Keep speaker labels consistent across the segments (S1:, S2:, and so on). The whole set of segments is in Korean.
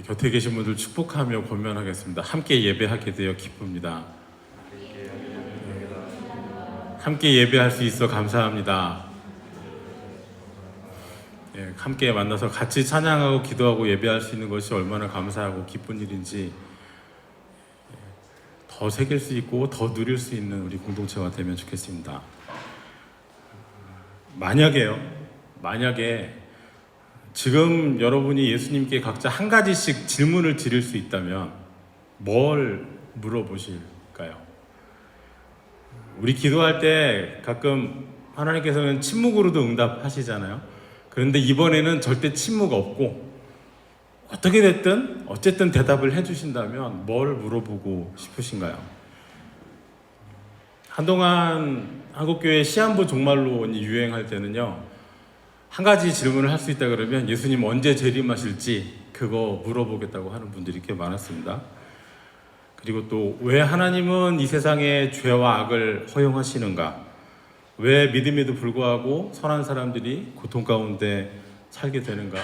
S1: 곁에 계신 분들 축복하며 권면하겠습니다. 함께 예배하게 되어 기쁩니다. 함께 예배할 수 있어 감사합니다. 함께 만나서 같이 찬양하고 기도하고 예배할 수 있는 것이 얼마나 감사하고 기쁜 일인지 더 새길 수 있고 더 누릴 수 있는 우리 공동체가 되면 좋겠습니다. 만약에 지금 여러분이 예수님께 각자 한 가지씩 질문을 드릴 수 있다면 뭘 물어보실까요? 우리 기도할 때 가끔 하나님께서는 침묵으로도 응답하시잖아요. 그런데 이번에는 절대 침묵 없고 어떻게 됐든 어쨌든 대답을 해주신다면 뭘 물어보고 싶으신가요? 한동안 한국교회 시한부 종말론이 유행할 때는요, 한 가지 질문을 할 수 있다 그러면 예수님 언제 재림하실지 그거 물어보겠다고 하는 분들이 꽤 많았습니다. 그리고 또 왜 하나님은 이 세상에 죄와 악을 허용하시는가? 왜 믿음에도 불구하고 선한 사람들이 고통 가운데 살게 되는가?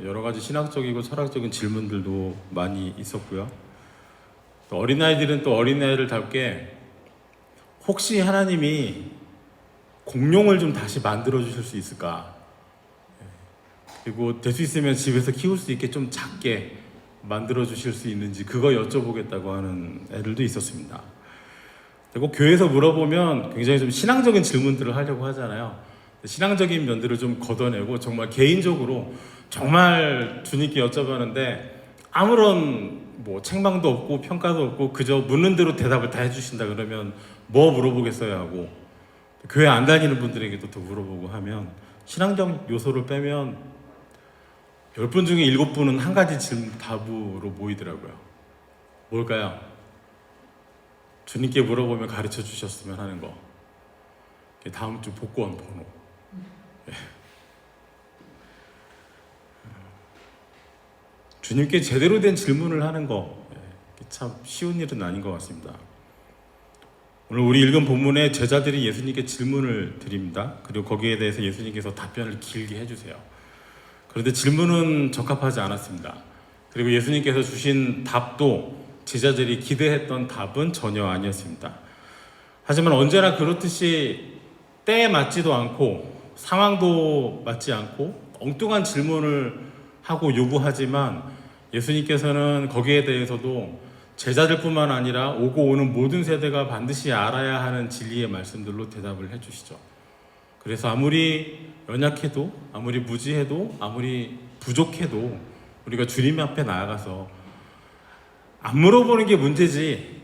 S1: 여러 가지 신학적이고 철학적인 질문들도 많이 있었고요. 또 어린아이들은 또 어린아이들답게 혹시 하나님이 공룡을 좀 다시 만들어 주실 수 있을까? 그리고 될 수 있으면 집에서 키울 수 있게 좀 작게 만들어 주실 수 있는지 그거 여쭤보겠다고 하는 애들도 있었습니다. 그리고 교회에서 물어보면 굉장히 좀 신앙적인 질문들을 하려고 하잖아요. 신앙적인 면들을 좀 걷어내고 정말 개인적으로 정말 주님께 여쭤봤는데 아무런 책망도 없고 평가도 없고 그저 묻는 대로 대답을 다 해주신다 그러면 뭐 물어보겠어요 하고, 교회 안 다니는 분들에게도 더 물어보고 하면 신앙적 요소를 빼면 10분 중에 7분은 한 가지 질문 답으로 모이더라고요. 뭘까요? 주님께 물어보면 가르쳐 주셨으면 하는 거. 다음 주 복권 번호. 주님께 제대로 된 질문을 하는 거 참 쉬운 일은 아닌 것 같습니다. 오늘 우리 읽은 본문에 제자들이 예수님께 질문을 드립니다. 그리고 거기에 대해서 예수님께서 답변을 길게 해주세요. 그런데 질문은 적합하지 않았습니다. 그리고 예수님께서 주신 답도 제자들이 기대했던 답은 전혀 아니었습니다. 하지만 언제나 그렇듯이 때에 맞지도 않고 상황도 맞지 않고 엉뚱한 질문을 하고 요구하지만 예수님께서는 거기에 대해서도 제자들뿐만 아니라 오고 오는 모든 세대가 반드시 알아야 하는 진리의 말씀들로 대답을 해주시죠. 그래서 아무리 연약해도 아무리 무지해도 아무리 부족해도 우리가 주님 앞에 나아가서 안 물어보는 게 문제지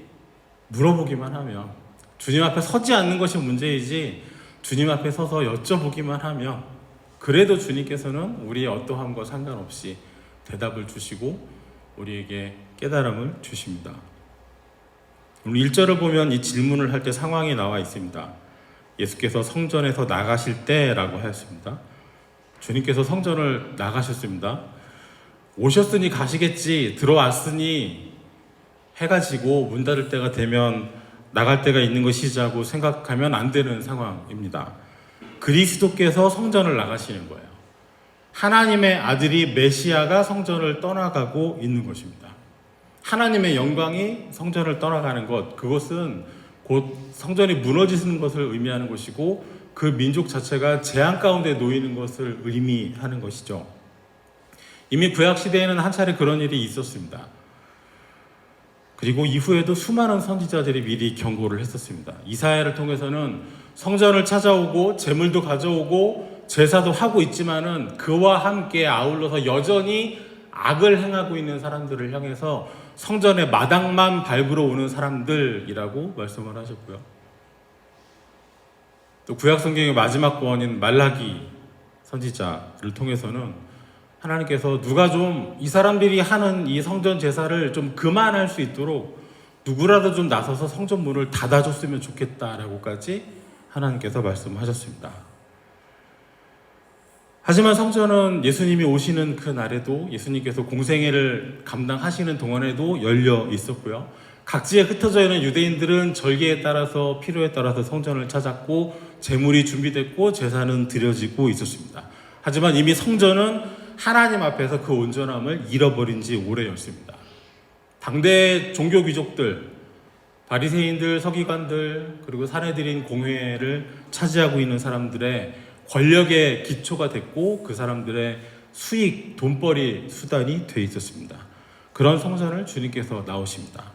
S1: 물어보기만 하면, 주님 앞에 서지 않는 것이 문제이지 주님 앞에 서서 여쭤보기만 하면 그래도 주님께서는 우리의 어떠함과 상관없이 대답을 주시고 우리에게 깨달음을 주십니다. 오늘 1절을 보면 이 질문을 할 때 상황이 나와 있습니다. 예수께서 성전에서 나가실 때라고 하였습니다. 주님께서 성전을 나가셨습니다. 오셨으니 가시겠지, 들어왔으니 해가 지고 문 닫을 때가 되면 나갈 때가 있는 것이자고 생각하면 안 되는 상황입니다. 그리스도께서 성전을 나가시는 거예요. 하나님의 아들이 메시아가 성전을 떠나가고 있는 것입니다. 하나님의 영광이 성전을 떠나가는 것, 그것은 곧 성전이 무너지는 것을 의미하는 것이고 그 민족 자체가 재앙 가운데 놓이는 것을 의미하는 것이죠. 이미 구약시대에는 한 차례 그런 일이 있었습니다. 그리고 이후에도 수많은 선지자들이 미리 경고를 했었습니다. 이사야를 통해서는 성전을 찾아오고 재물도 가져오고 제사도 하고 있지만은 그와 함께 아울러서 여전히 악을 행하고 있는 사람들을 향해서 성전의 마당만 밟으러 오는 사람들이라고 말씀을 하셨고요. 또 구약 성경의 마지막 권인 말라기 선지자를 통해서는 하나님께서 누가 좀 이 사람들이 하는 이 성전 제사를 좀 그만할 수 있도록 누구라도 좀 나서서 성전 문을 닫아줬으면 좋겠다라고까지 하나님께서 말씀하셨습니다. 하지만 성전은 예수님이 오시는 그 날에도 예수님께서 공생애를 감당하시는 동안에도 열려 있었고요. 각지에 흩어져 있는 유대인들은 절기에 따라서 필요에 따라서 성전을 찾았고 제물이 준비됐고 제사는 드려지고 있었습니다. 하지만 이미 성전은 하나님 앞에서 그 온전함을 잃어버린 지 오래였습니다. 당대 종교 귀족들, 바리새인들, 서기관들, 그리고 사내들인 공회를 차지하고 있는 사람들의 권력의 기초가 됐고 그 사람들의 수익, 돈벌이 수단이 돼 있었습니다. 그런 성전을 주님께서 나오십니다.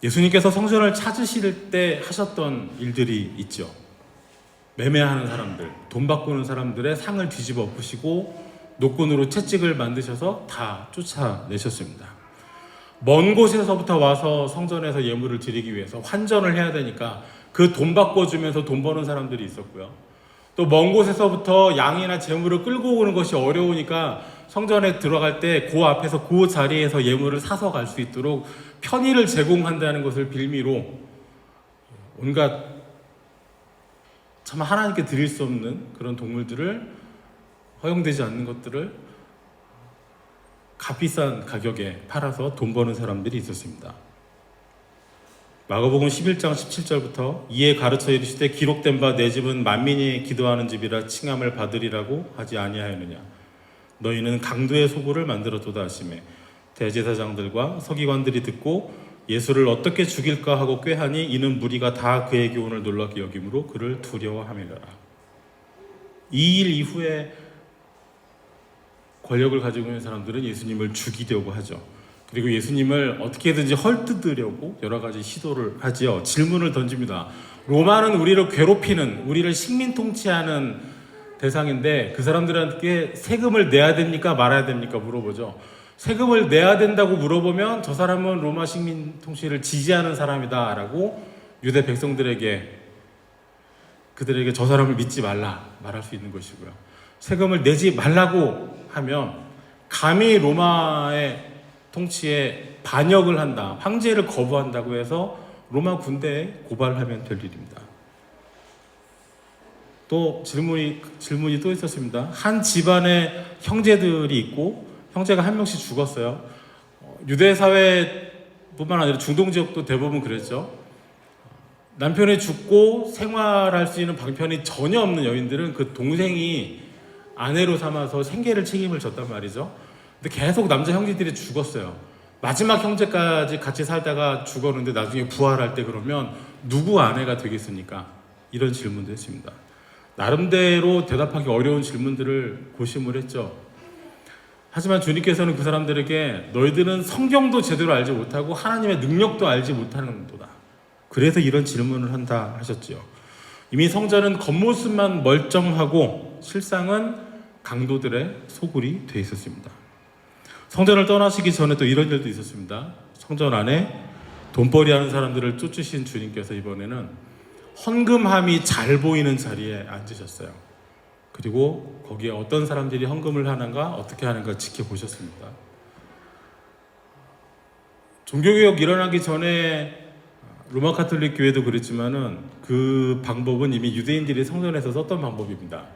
S1: 예수님께서 성전을 찾으실 때 하셨던 일들이 있죠. 매매하는 사람들, 돈 바꾸는 사람들의 상을 뒤집어 엎으시고 노끈으로 채찍을 만드셔서 다 쫓아내셨습니다. 먼 곳에서부터 와서 성전에서 예물을 드리기 위해서 환전을 해야 되니까 그 돈 바꿔주면서 돈 버는 사람들이 있었고요. 또 먼 곳에서부터 양이나 재물을 끌고 오는 것이 어려우니까 성전에 들어갈 때 그 앞에서 그 자리에서 예물을 사서 갈 수 있도록 편의를 제공한다는 것을 빌미로 온갖 참 하나님께 드릴 수 없는 그런 동물들을, 허용되지 않는 것들을 값비싼 가격에 팔아서 돈 버는 사람들이 있었습니다. 마가복음 11장 17절부터 이에 가르쳐 이르시되 기록된 바 내 집은 만민이 기도하는 집이라 칭함을 받으리라고 하지 아니하였느냐. 너희는 강도의 소굴을 만들었도다 하시매 대제사장들과 서기관들이 듣고 예수를 어떻게 죽일까 하고 꾀하니 이는 무리가 다 그의 교훈을 놀랍게 여김으로 그를 두려워함이라. 이 일 이후에 권력을 가지고 있는 사람들은 예수님을 죽이려고 하죠. 그리고 예수님을 어떻게든지 헐뜯으려고 여러 가지 시도를 하지요. 질문을 던집니다. 로마는 우리를 괴롭히는, 우리를 식민 통치하는 대상인데 그 사람들한테 세금을 내야 됩니까 말아야 됩니까 물어보죠. 세금을 내야 된다고 물어보면 저 사람은 로마 식민 통치를 지지하는 사람이다 라고 유대 백성들에게, 그들에게 저 사람을 믿지 말라 말할 수 있는 것이고요. 세금을 내지 말라고 하면 감히 로마의 통치에 반역을 한다, 황제를 거부한다고 해서 로마 군대에 고발하면 될 일입니다. 또 질문이 또 있었습니다. 한 집안에 형제들이 있고 형제가 한 명씩 죽었어요. 유대 사회뿐만 아니라 중동 지역도 대부분 그랬죠. 남편이 죽고 생활할 수 있는 방편이 전혀 없는 여인들은 그 동생이 아내로 삼아서 생계를 책임을 졌단 말이죠. 근데 계속 남자 형제들이 죽었어요. 마지막 형제까지 같이 살다가 죽었는데 나중에 부활할 때 그러면 누구 아내가 되겠습니까? 이런 질문도 했습니다. 나름대로 대답하기 어려운 질문들을 고심을 했죠. 하지만 주님께서는 그 사람들에게 너희들은 성경도 제대로 알지 못하고 하나님의 능력도 알지 못하는도다. 그래서 이런 질문을 한다 하셨지요. 이미 성전은 겉모습만 멀쩡하고 실상은 강도들의 소굴이 돼 있었습니다. 성전을 떠나시기 전에 또 이런 일도 있었습니다. 성전 안에 돈벌이 하는 사람들을 쫓으신 주님께서 이번에는 헌금함이 잘 보이는 자리에 앉으셨어요. 그리고 거기에 어떤 사람들이 헌금을 하는가 어떻게 하는가 지켜보셨습니다. 종교개혁 일어나기 전에 로마 카톨릭 교회도 그랬지만은 그 방법은 이미 유대인들이 성전에서 썼던 방법입니다.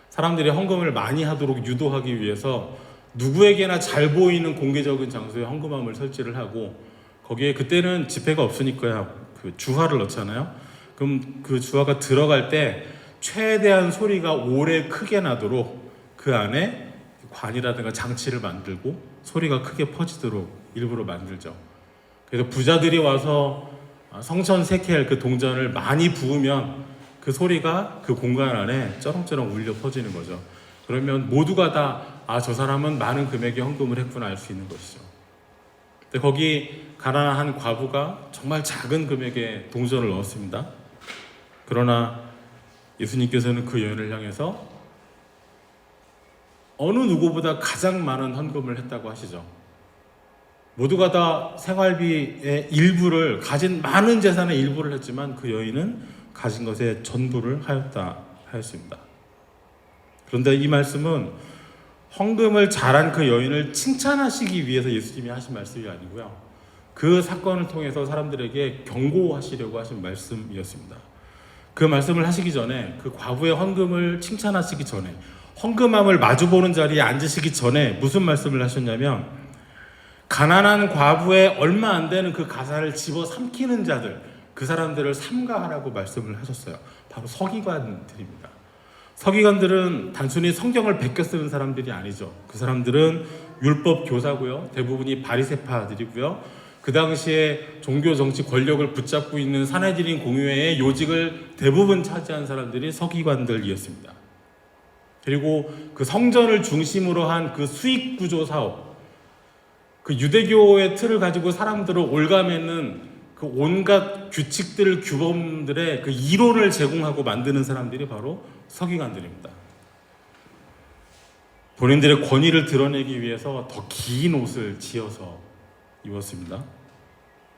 S1: 사람들이 헌금을 많이 하도록 유도하기 위해서 누구에게나 잘 보이는 공개적인 장소에 헌금함을 설치를 하고 거기에 그때는 지폐가 없으니까 그 주화를 넣잖아요. 그럼 그 주화가 들어갈 때 최대한 소리가 오래 크게 나도록 그 안에 관이라든가 장치를 만들고 소리가 크게 퍼지도록 일부러 만들죠. 그래서 부자들이 와서 성천 세켈 그 동전을 많이 부으면 그 소리가 그 공간 안에 쩌렁쩌렁 울려 퍼지는 거죠. 그러면 모두가 다 저 사람은 많은 금액의 헌금을 했구나 알 수 있는 것이죠. 근데 거기 가난한 한 과부가 정말 작은 금액의 동전을 넣었습니다. 그러나 예수님께서는 그 여인을 향해서 어느 누구보다 가장 많은 헌금을 했다고 하시죠. 모두가 다 생활비의 일부를, 가진 많은 재산의 일부를 했지만 그 여인은 가진 것의 전부를 하였다 하였습니다. 그런데 이 말씀은 헌금을 잘한 그 여인을 칭찬하시기 위해서 예수님이 하신 말씀이 아니고요. 그 사건을 통해서 사람들에게 경고하시려고 하신 말씀이었습니다. 그 말씀을 하시기 전에, 그 과부의 헌금을 칭찬하시기 전에, 헌금함을 마주보는 자리에 앉으시기 전에 무슨 말씀을 하셨냐면 가난한 과부의 얼마 안 되는 그 가사를 집어 삼키는 자들, 그 사람들을 삼가하라고 말씀을 하셨어요. 바로 서기관들입니다. 서기관들은 단순히 성경을 베껴 쓰는 사람들이 아니죠. 그 사람들은 율법 교사고요. 대부분이 바리새파들이고요. 그 당시에 종교 정치 권력을 붙잡고 있는 사내들인 공회의 요직을 대부분 차지한 사람들이 서기관들이었습니다. 그리고 그 성전을 중심으로 한 그 수익 구조 사업, 그 유대교의 틀을 가지고 사람들을 올가매는 그 온갖 규칙들, 규범들의 그 이론을 제공하고 만드는 사람들이 바로 서기관들입니다. 본인들의 권위를 드러내기 위해서 더 긴 옷을 지어서 입었습니다.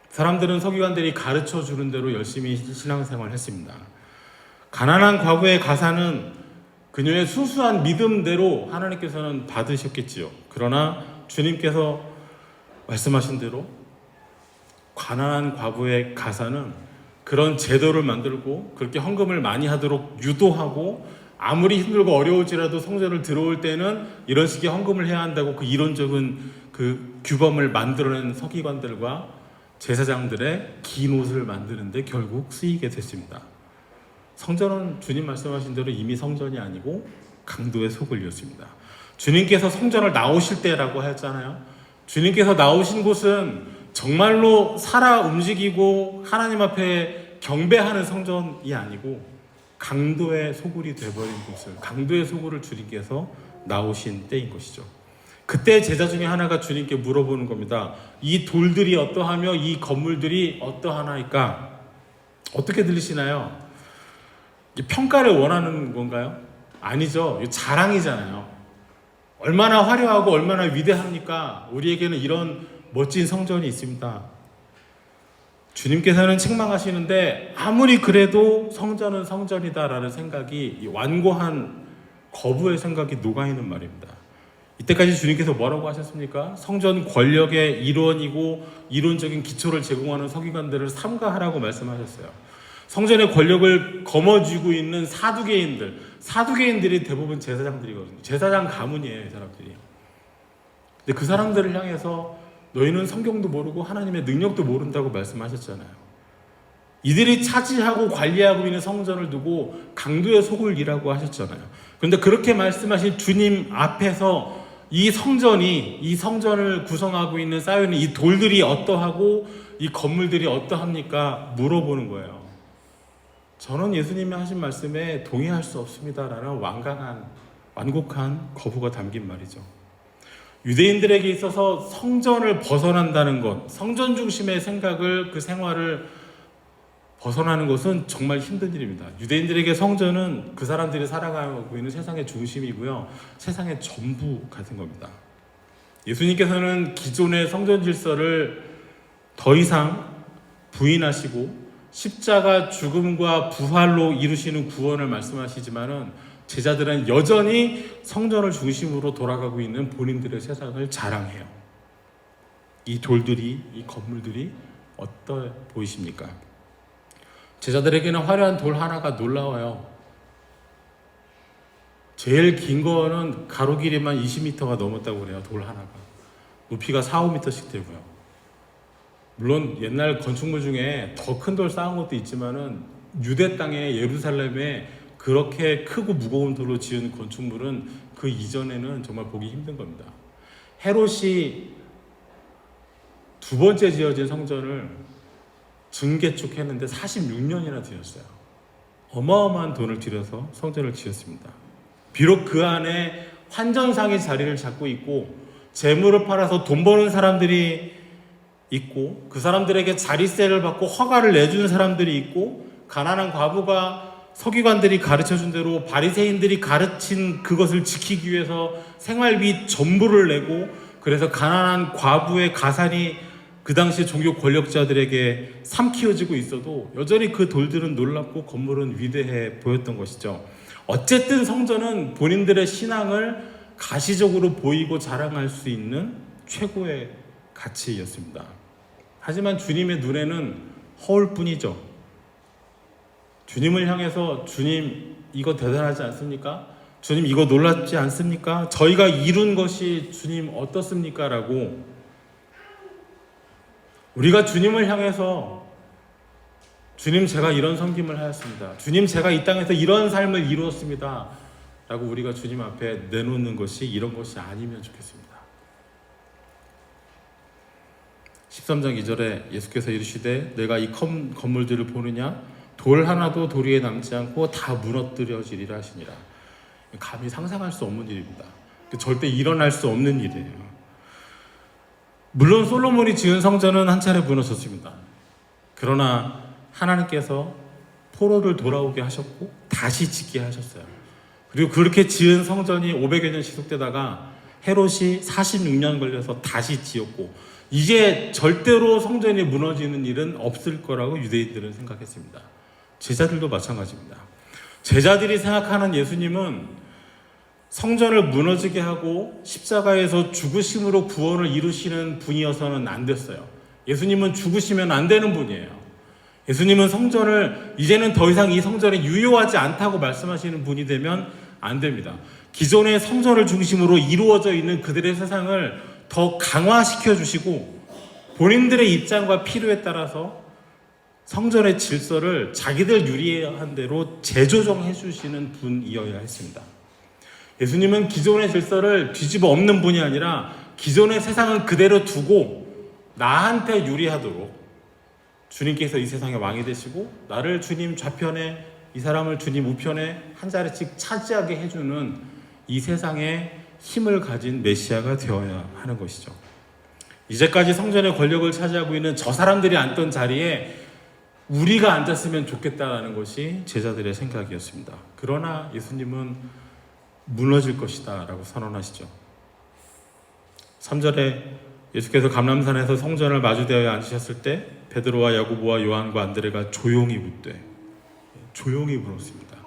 S1: 사람들은 서기관들이 가르쳐 주는 대로 열심히 신앙생활을 했습니다. 가난한 과부의 가사는 그녀의 순수한 믿음대로 하나님께서는 받으셨겠지요. 그러나 주님께서 말씀하신 대로 가난한 과부의 가사는 그런 제도를 만들고 그렇게 헌금을 많이 하도록 유도하고, 아무리 힘들고 어려울지라도 성전을 들어올 때는 이런 식의 헌금을 해야 한다고 그 이론적인 그 규범을 만들어낸 서기관들과 제사장들의 긴 옷을 만드는데 결국 쓰이게 됐습니다. 성전은 주님 말씀하신 대로 이미 성전이 아니고 강도의 소굴이었습니다. 주님께서 성전을 나오실 때라고 했잖아요. 주님께서 나오신 곳은 정말로 살아 움직이고 하나님 앞에 경배하는 성전이 아니고 강도의 소굴이 되어버린 곳을, 강도의 소굴을 주님께서 나오신 때인 것이죠. 그때 제자 중에 하나가 주님께 물어보는 겁니다. 이 돌들이 어떠하며 이 건물들이 어떠하나이까? 어떻게 들리시나요? 평가를 원하는 건가요? 아니죠. 자랑이잖아요. 얼마나 화려하고 얼마나 위대합니까? 우리에게는 이런 멋진 성전이 있습니다. 주님께서는 책망하시는데 아무리 그래도 성전은 성전이다라는 생각이, 완고한 거부의 생각이 녹아있는 말입니다. 이때까지 주님께서 뭐라고 하셨습니까? 성전 권력의 일원이고 이론적인 기초를 제공하는 서기관들을 삼가하라고 말씀하셨어요. 성전의 권력을 거머쥐고 있는 사두개인들이 대부분 제사장들이거든요. 제사장 가문이에요, 이 사람들이. 근데 그 사람들을 향해서 너희는 성경도 모르고 하나님의 능력도 모른다고 말씀하셨잖아요. 이들이 차지하고 관리하고 있는 성전을 두고 강도의 소굴이라고 하셨잖아요. 그런데 그렇게 말씀하신 주님 앞에서 이 성전을 구성하고 있는 쌓여있는 이 돌들이 어떠하고 이 건물들이 어떠합니까? 물어보는 거예요. 저는 예수님이 하신 말씀에 동의할 수 없습니다라는 완곡한 거부가 담긴 말이죠. 유대인들에게 있어서 성전을 벗어난다는 것, 성전 중심의 생각을, 그 생활을 벗어나는 것은 정말 힘든 일입니다. 유대인들에게 성전은 그 사람들이 살아가고 있는 세상의 중심이고요, 세상의 전부 같은 겁니다. 예수님께서는 기존의 성전 질서를 더 이상 부인하시고 십자가 죽음과 부활로 이루시는 구원을 말씀하시지만은 제자들은 여전히 성전을 중심으로 돌아가고 있는 본인들의 세상을 자랑해요. 이 돌들이, 이 건물들이 어떠 보이십니까? 제자들에게는 화려한 돌 하나가 놀라워요. 제일 긴 거는 가로 길이만 20m가 넘었다고 그래요. 돌 하나가. 높이가 4, 5m씩 되고요. 물론 옛날 건축물 중에 더 큰 돌 쌓은 것도 있지만은 유대 땅에, 예루살렘에 그렇게 크고 무거운 돌로 지은 건축물은 그 이전에는 정말 보기 힘든 겁니다. 헤롯이 두 번째 지어진 성전을 증개축했는데 46년이나 들였어요. 어마어마한 돈을 들여서 성전을 지었습니다. 비록 그 안에 환전상의 자리를 잡고 있고 재물을 팔아서 돈 버는 사람들이 있고 그 사람들에게 자리세를 받고 허가를 내주는 사람들이 있고 가난한 과부가 서기관들이 가르쳐준 대로 바리새인들이 가르친 그것을 지키기 위해서 생활비 전부를 내고, 그래서 가난한 과부의 가산이 그 당시 종교 권력자들에게 삼키어지고 있어도 여전히 그 돌들은 놀랍고 건물은 위대해 보였던 것이죠. 어쨌든 성전은 본인들의 신앙을 가시적으로 보이고 자랑할 수 있는 최고의 가치였습니다. 하지만 주님의 눈에는 허울 뿐이죠. 주님을 향해서 주님 이거 대단하지 않습니까? 주님 이거 놀랍지 않습니까? 저희가 이룬 것이 주님 어떻습니까? 라고 우리가 주님을 향해서 주님 제가 이런 섬김을 하였습니다. 주님 제가 이 땅에서 이런 삶을 이루었습니다. 라고 우리가 주님 앞에 내놓는 것이 이런 것이 아니면 좋겠습니다. 13장 2절에 예수께서 이르시되 내가 이 건물들을 보느냐 돌 하나도 도리에 남지 않고 다 무너뜨려지리라 하시니라. 감히 상상할 수 없는 일입니다. 절대 일어날 수 없는 일이에요. 물론 솔로몬이 지은 성전은 한 차례 무너졌습니다. 그러나 하나님께서 포로를 돌아오게 하셨고 다시 짓게 하셨어요. 그리고 그렇게 지은 성전이 500여 년 지속되다가 헤롯이 46년 걸려서 다시 지었고 이제 절대로 성전이 무너지는 일은 없을 거라고 유대인들은 생각했습니다. 제자들도 마찬가지입니다. 제자들이 생각하는 예수님은 성전을 무너지게 하고 십자가에서 죽으심으로 구원을 이루시는 분이어서는 안 됐어요. 예수님은 죽으시면 안 되는 분이에요. 예수님은 성전을 이제는 더 이상 이 성전이 유효하지 않다고 말씀하시는 분이 되면 안 됩니다. 기존의 성전을 중심으로 이루어져 있는 그들의 세상을 더 강화시켜 주시고 본인들의 입장과 필요에 따라서 성전의 질서를 자기들 유리한 대로 재조정해 주시는 분이어야 했습니다. 예수님은 기존의 질서를 뒤집어 엎는 분이 아니라 기존의 세상은 그대로 두고 나한테 유리하도록 주님께서 이 세상의 왕이 되시고 나를 주님 좌편에 이 사람을 주님 우편에 한 자리씩 차지하게 해주는 이 세상에 힘을 가진 메시아가 되어야 하는 것이죠. 이제까지 성전의 권력을 차지하고 있는 저 사람들이 앉던 자리에 우리가 앉았으면 좋겠다라는 것이 제자들의 생각이었습니다. 그러나 예수님은 무너질 것이다 라고 선언하시죠. 3절에 예수께서 감람산에서 성전을 마주대하여 앉으셨을 때 베드로와 야고보와 요한과 안드레가 조용히 묻되 조용히 물었습니다.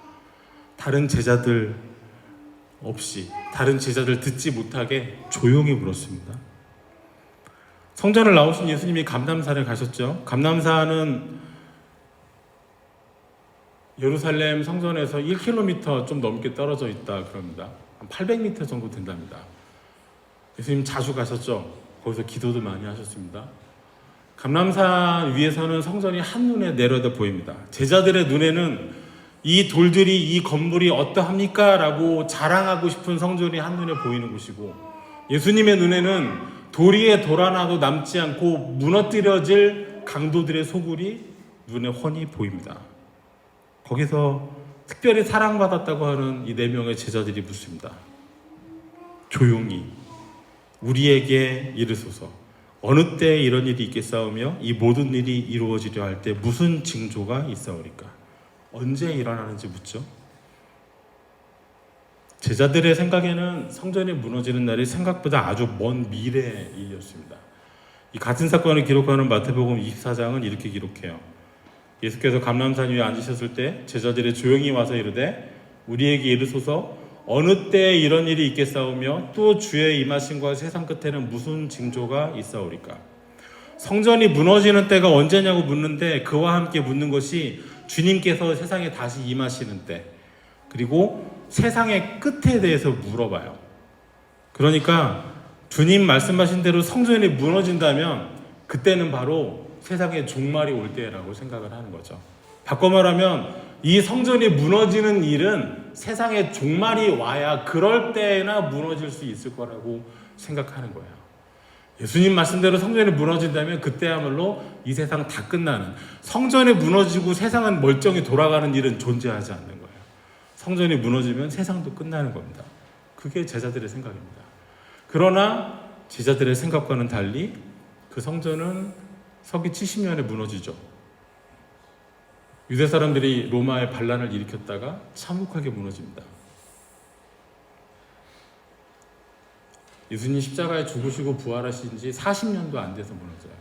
S1: 다른 제자들 없이 다른 제자들 듣지 못하게 조용히 물었습니다. 성전을 나오신 예수님이 감람산에 가셨죠. 감람산은 예루살렘 성전에서 1km 좀 넘게 떨어져 있다 그럽니다. 한 800m 정도 된답니다. 예수님 자주 가셨죠. 거기서 기도도 많이 하셨습니다. 감람산 위에서는 성전이 한눈에 내려다 보입니다. 제자들의 눈에는 이 돌들이 이 건물이 어떠합니까? 라고 자랑하고 싶은 성전이 한눈에 보이는 곳이고 예수님의 눈에는 돌 위에 돌 하나도 남지 않고 무너뜨려질 강도들의 소굴이 눈에 훤히 보입니다. 거기서 특별히 사랑받았다고 하는 이 4명의 제자들이 묻습니다. 조용히 우리에게 이르소서 어느 때에 이런 일이 있겠사오며 이 모든 일이 이루어지려 할 때 무슨 징조가 있사오리까? 언제 일어나는지 묻죠. 제자들의 생각에는 성전이 무너지는 날이 생각보다 아주 먼 미래의 일이었습니다. 이 같은 사건을 기록하는 마태복음 24장은 이렇게 기록해요. 예수께서 감람산 위에 앉으셨을 때 제자들이 조용히 와서 이르되 우리에게 이르소서 어느 때에 이런 일이 있겠사오며 또 주의 임하심과 세상 끝에는 무슨 징조가 있사오리까? 성전이 무너지는 때가 언제냐고 묻는데 그와 함께 묻는 것이 주님께서 세상에 다시 임하시는 때 그리고 세상의 끝에 대해서 물어봐요. 그러니까 주님 말씀하신 대로 성전이 무너진다면 그때는 바로 세상의 종말이 올 때라고 생각을 하는 거죠. 바꿔 말하면 이 성전이 무너지는 일은 세상의 종말이 와야 그럴 때나 무너질 수 있을 거라고 생각하는 거예요. 예수님 말씀대로 성전이 무너진다면 그때야말로 이 세상 다 끝나는 성전이 무너지고 세상은 멀쩡히 돌아가는 일은 존재하지 않는 거예요. 성전이 무너지면 세상도 끝나는 겁니다. 그게 제자들의 생각입니다. 그러나 제자들의 생각과는 달리 그 성전은 서기 70년에 무너지죠. 유대 사람들이 로마의 반란을 일으켰다가 참혹하게 무너집니다. 예수님 십자가에 죽으시고 부활하신 지 40년도 안 돼서 무너져요.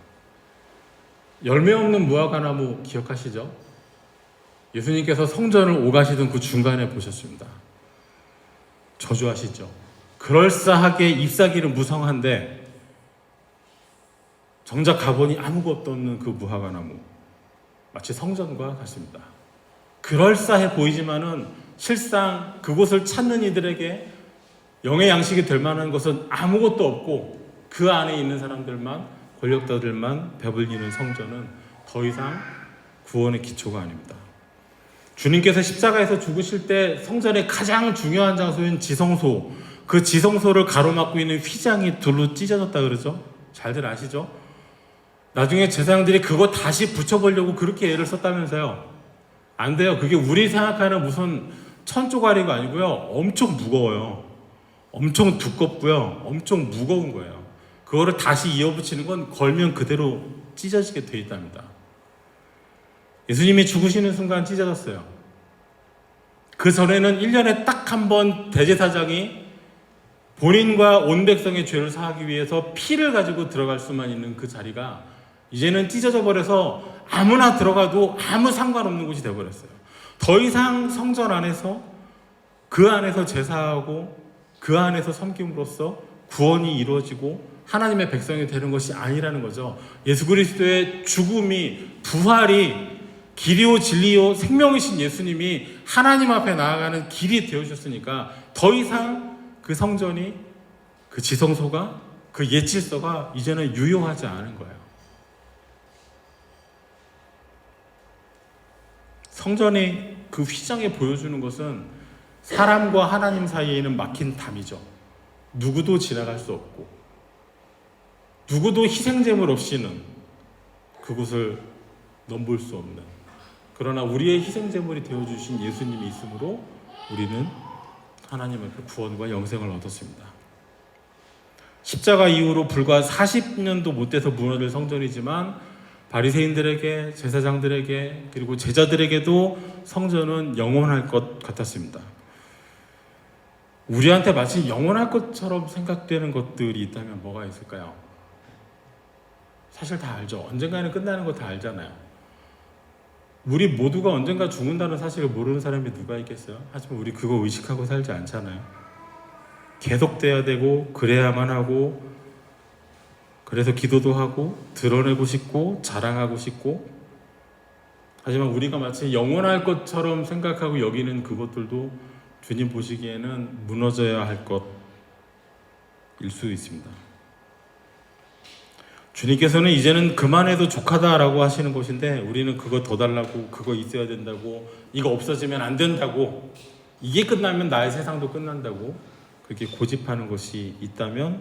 S1: 열매 없는 무화과나무 기억하시죠? 예수님께서 성전을 오가시던 그 중간에 보셨습니다. 저주하시죠. 그럴싸하게 잎사귀는 무성한데 정작 가보니 아무것도 없는 그 무화과나무 마치 성전과 같습니다. 그럴싸해 보이지만은 실상 그곳을 찾는 이들에게 영의 양식이 될 만한 것은 아무것도 없고 그 안에 있는 사람들만 권력자들만 배불리는 성전은 더 이상 구원의 기초가 아닙니다. 주님께서 십자가에서 죽으실 때 성전의 가장 중요한 장소인 지성소, 그 지성소를 가로막고 있는 휘장이 둘로 찢어졌다 그러죠. 잘들 아시죠? 나중에 제사장들이 그거 다시 붙여보려고 그렇게 애를 썼다면서요. 안 돼요. 그게 우리 생각하는 무슨 천조가리가 아니고요. 엄청 무거워요. 엄청 두껍고요. 엄청 무거운 거예요. 그거를 다시 이어붙이는 건 걸면 그대로 찢어지게 돼 있답니다. 예수님이 죽으시는 순간 찢어졌어요. 그 전에는 1년에 딱 한 번 대제사장이 본인과 온 백성의 죄를 사하기 위해서 피를 가지고 들어갈 수만 있는 그 자리가 이제는 찢어져 버려서 아무나 들어가도 아무 상관없는 곳이 되어버렸어요. 더 이상 성전 안에서 그 안에서 제사하고 그 안에서 섬김으로써 구원이 이루어지고 하나님의 백성이 되는 것이 아니라는 거죠. 예수 그리스도의 죽음이, 부활이 길이요 진리요 생명이신 예수님이 하나님 앞에 나아가는 길이 되어주셨으니까 더 이상 그 성전이, 그 지성소가, 그 옛 질서가 이제는 유효하지 않은 거예요. 성전이 그 휘장에 보여주는 것은 사람과 하나님 사이에는 막힌 담이죠. 누구도 지나갈 수 없고 누구도 희생제물 없이는 그곳을 넘볼 수 없는, 그러나 우리의 희생제물이 되어주신 예수님이 있으므로 우리는 하나님 앞에 구원과 영생을 얻었습니다. 십자가 이후로 불과 40년도 못 돼서 무너질 성전이지만 바리새인들에게, 제사장들에게, 그리고 제자들에게도 성전은 영원할 것 같았습니다. 우리한테 마치 영원할 것처럼 생각되는 것들이 있다면 뭐가 있을까요? 사실 다 알죠. 언젠가는 끝나는 거 다 알잖아요. 우리 모두가 언젠가 죽는다는 사실을 모르는 사람이 누가 있겠어요? 하지만 우리 그거 의식하고 살지 않잖아요. 계속돼야 되고 그래야만 하고, 그래서 기도도 하고 드러내고 싶고 자랑하고 싶고, 하지만 우리가 마치 영원할 것처럼 생각하고 여기는 그것들도 주님 보시기에는 무너져야 할 것일 수 있습니다. 주님께서는 이제는 그만해도 족하다라고 하시는 것인데 우리는 그거 더 달라고, 그거 있어야 된다고, 이거 없어지면 안 된다고, 이게 끝나면 나의 세상도 끝난다고 그렇게 고집하는 것이 있다면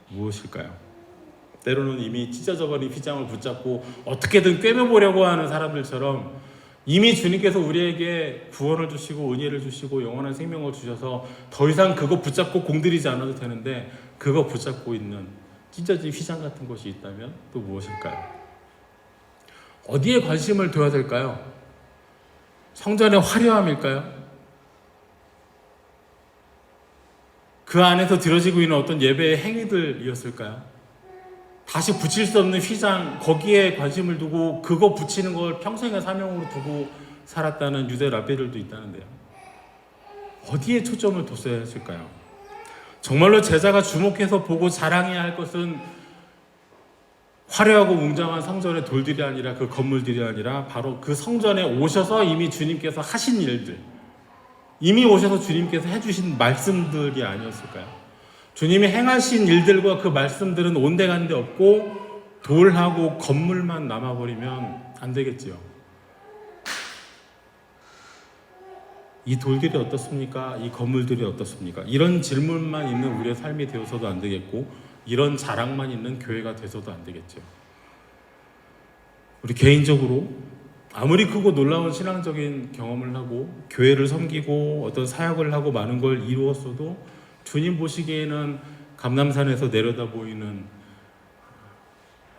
S1: 무엇일까요? 때로는 이미 찢어져 버린 휘장을 붙잡고 어떻게든 꿰매보려고 하는 사람들처럼 이미 주님께서 우리에게 구원을 주시고 은혜를 주시고 영원한 생명을 주셔서 더 이상 그거 붙잡고 공들이지 않아도 되는데 그거 붙잡고 있는 찢어진 휘장 같은 것이 있다면 또 무엇일까요? 어디에 관심을 둬야 될까요? 성전의 화려함일까요? 그 안에서 드려지고 있는 어떤 예배의 행위들이었을까요? 다시 붙일 수 없는 휘장, 거기에 관심을 두고 그거 붙이는 걸 평생의 사명으로 두고 살았다는 유대 랍비들도 있다는데요. 어디에 초점을 뒀어야 했을까요? 정말로 제자가 주목해서 보고 자랑해야 할 것은 화려하고 웅장한 성전의 돌들이 아니라, 그 건물들이 아니라 바로 그 성전에 오셔서 이미 주님께서 하신 일들, 이미 오셔서 주님께서 해주신 말씀들이 아니었을까요? 주님이 행하신 일들과 그 말씀들은 온데간데 없고 돌하고 건물만 남아버리면 안 되겠지요. 이 돌들이 어떻습니까? 이 건물들이 어떻습니까? 이런 질문만 있는 우리의 삶이 되어서도 안 되겠고, 이런 자랑만 있는 교회가 돼서도 안 되겠죠. 우리 개인적으로 아무리 크고 놀라운 신앙적인 경험을 하고 교회를 섬기고 어떤 사역을 하고 많은 걸 이루었어도 주님 보시기에는 감람산에서 내려다 보이는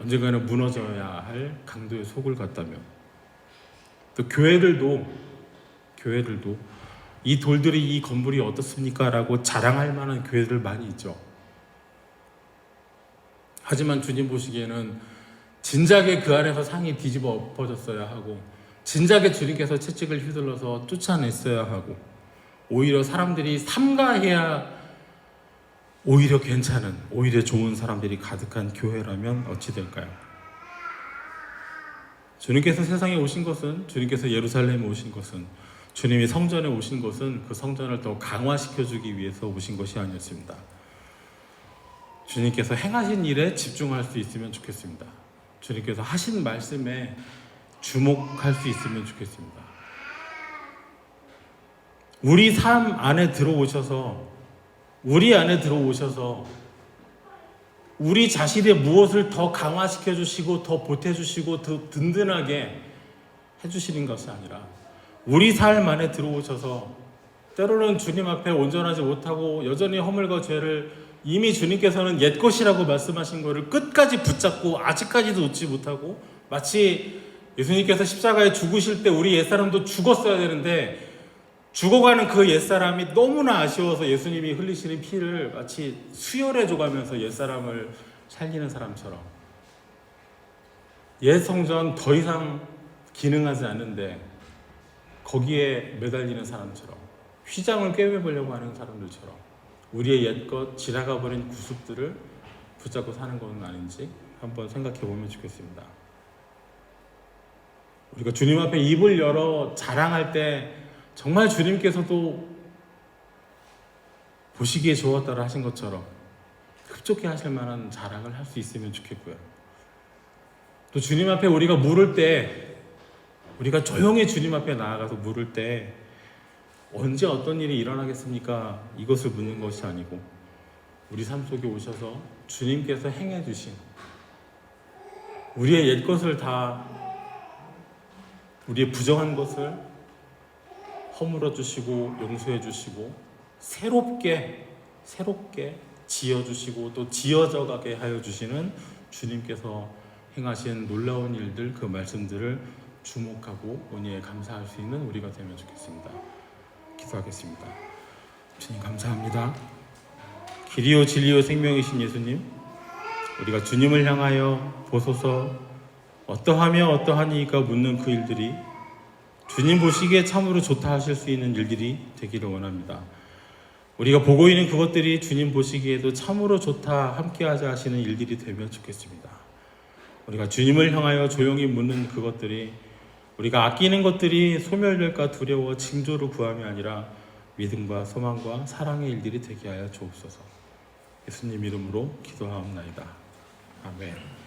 S1: 언젠가는 무너져야 할 강도의 속을 같다면, 또 교회들도 이 돌들이, 이 건물이 어떻습니까? 라고 자랑할 만한 교회들 많이 있죠. 하지만 주님 보시기에는 진작에 그 안에서 상이 뒤집어 엎어졌어야 하고, 진작에 주님께서 채찍을 휘둘러서 쫓아냈어야 하고, 오히려 사람들이 삼가해야 오히려 괜찮은, 오히려 좋은 사람들이 가득한 교회라면 어찌 될까요? 주님께서 세상에 오신 것은, 주님께서 예루살렘에 오신 것은, 주님이 성전에 오신 것은 그 성전을 더 강화시켜주기 위해서 오신 것이 아니었습니다. 주님께서 행하신 일에 집중할 수 있으면 좋겠습니다. 주님께서 하신 말씀에 주목할 수 있으면 좋겠습니다. 우리 삶 안에 들어오셔서 우리 안에 들어오셔서 우리 자신의 무엇을 더 강화시켜 주시고 더 보태 주시고 더 든든하게 해 주시는 것이 아니라 우리 삶 안에 들어오셔서 때로는 주님 앞에 온전하지 못하고 여전히 허물과 죄를 이미 주님께서는 옛 것이라고 말씀하신 것을 끝까지 붙잡고 아직까지도 놓지 못하고 마치 예수님께서 십자가에 죽으실 때 우리 옛사람도 죽었어야 되는데 죽어가는 그 옛사람이 너무나 아쉬워서 예수님이 흘리시는 피를 마치 수혈해 줘가면서 옛사람을 살리는 사람처럼 옛 성전 더 이상 기능하지 않는데 거기에 매달리는 사람처럼 휘장을 꿰매보려고 하는 사람들처럼 우리의 옛것 지나가 버린 구습들을 붙잡고 사는 것은 아닌지 한번 생각해 보면 좋겠습니다. 우리가 주님 앞에 입을 열어 자랑할 때 정말 주님께서도 보시기에 좋았다라 하신 것처럼 흡족해 하실 만한 자랑을 할 수 있으면 좋겠고요. 또 주님 앞에 우리가 물을 때 우리가 조용히 주님 앞에 나아가서 물을 때 언제 어떤 일이 일어나겠습니까? 이것을 묻는 것이 아니고 우리 삶 속에 오셔서 주님께서 행해 주신 우리의 옛것을 다 우리의 부정한 것을 허물어 주시고 용서해 주시고 새롭게 지어 주시고 또 지어져 가게 하여 주시는 주님께서 행하신 놀라운 일들 그 말씀들을 주목하고 은혜에 감사할 수 있는 우리가 되면 좋겠습니다. 기도하겠습니다. 주님 감사합니다. 길이요 진리요 생명이신 예수님, 우리가 주님을 향하여 보소서 어떠하며 어떠하니까 묻는 그 일들이 주님 보시기에 참으로 좋다 하실 수 있는 일들이 되기를 원합니다. 우리가 보고 있는 그것들이 주님 보시기에도 참으로 좋다 함께하자 하시는 일들이 되면 좋겠습니다. 우리가 주님을 향하여 조용히 묻는 그것들이 우리가 아끼는 것들이 소멸될까 두려워 징조를 구함이 아니라 믿음과 소망과 사랑의 일들이 되게 하여 주옵소서. 예수님 이름으로 기도하옵나이다. 아멘.